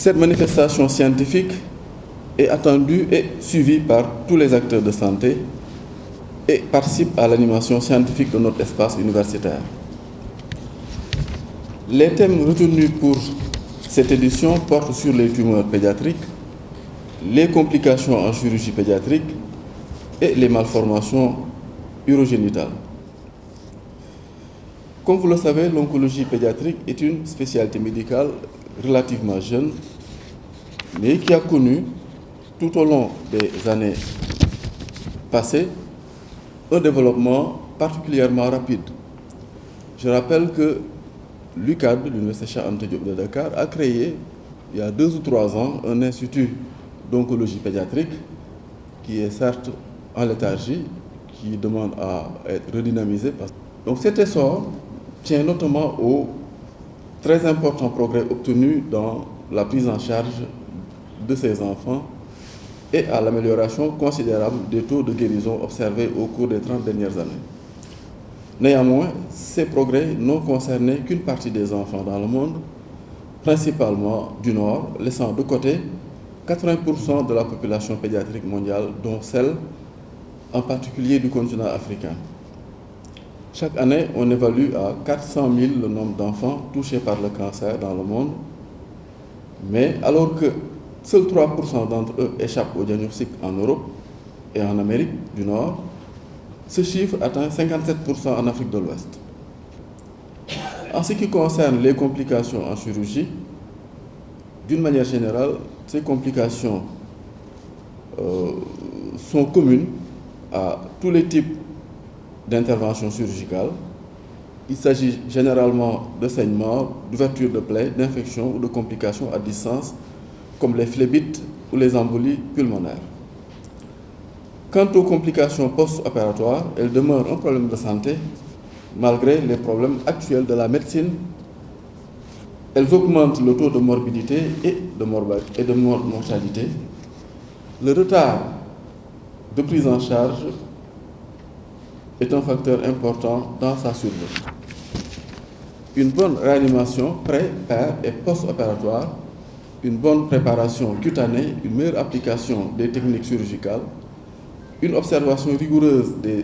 Cette manifestation scientifique est attendue et suivie par tous les acteurs de santé et participe à l'animation scientifique de notre espace universitaire. Les thèmes retenus pour cette édition portent sur les tumeurs pédiatriques, les complications en chirurgie pédiatrique et les malformations urogénitales. Comme vous le savez, l'oncologie pédiatrique est une spécialité médicale relativement jeune, mais qui a connu tout au long des années passées un développement particulièrement rapide. Je rappelle que l'UCAD, l'Université Cheikh Anta Diop de Dakar, a créé il y a 2 ou 3 ans un institut d'oncologie pédiatrique qui est certes en léthargie, qui demande à être redynamisé. Donc cet essor tient notamment aux très importants progrès obtenus dans la prise en charge de ces enfants et à l'amélioration considérable des taux de guérison observés au cours des 30 dernières années. Néanmoins, ces progrès n'ont concerné qu'une partie des enfants dans le monde, principalement du Nord, laissant de côté 80% de la population pédiatrique mondiale, dont celle en particulier du continent africain. Chaque année, on évalue à 400 000 le nombre d'enfants touchés par le cancer dans le monde, mais alors que seuls 3% d'entre eux échappent au diagnostic en Europe et en Amérique du Nord, ce chiffre atteint 57% en Afrique de l'Ouest. En ce qui concerne les complications en chirurgie, d'une manière générale, ces complications sont communes à tous les types d'interventions chirurgicales. Il s'agit généralement de saignements, d'ouverture de plaies, d'infections ou de complications à distance, comme les phlébites ou les embolies pulmonaires. Quant aux complications post-opératoires, elles demeurent un problème de santé, malgré les problèmes actuels de la médecine. Elles augmentent le taux de morbidité et de mortalité. Le retard de prise en charge est un facteur important dans sa survie. Une bonne réanimation pré-, per- et post-opératoire, une bonne préparation cutanée, une meilleure application des techniques chirurgicales, une observation rigoureuse des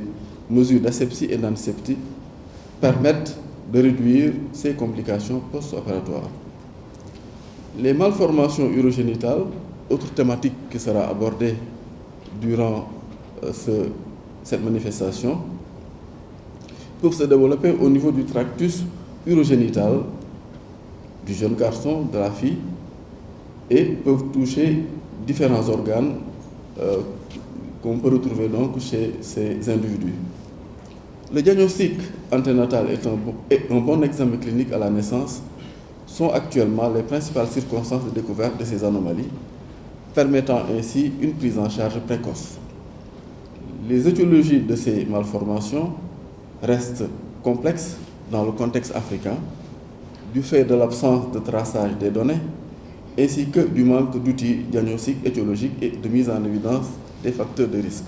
mesures d'asepsie et d'antiseptie permettent de réduire ces complications post-opératoires. Les malformations urogénitales, autre thématique qui sera abordée durant cette manifestation, peuvent se développer au niveau du tractus urogénital du jeune garçon, de la fille, et peuvent toucher différents organes qu'on peut retrouver donc chez ces individus. Le diagnostic anténatal et un bon examen clinique à la naissance sont actuellement les principales circonstances de découverte de ces anomalies, permettant ainsi une prise en charge précoce. Les étiologies de ces malformations restent complexes dans le contexte africain, du fait de l'absence de traçage des données, ainsi que du manque d'outils diagnostiques étiologiques et de mise en évidence des facteurs de risque.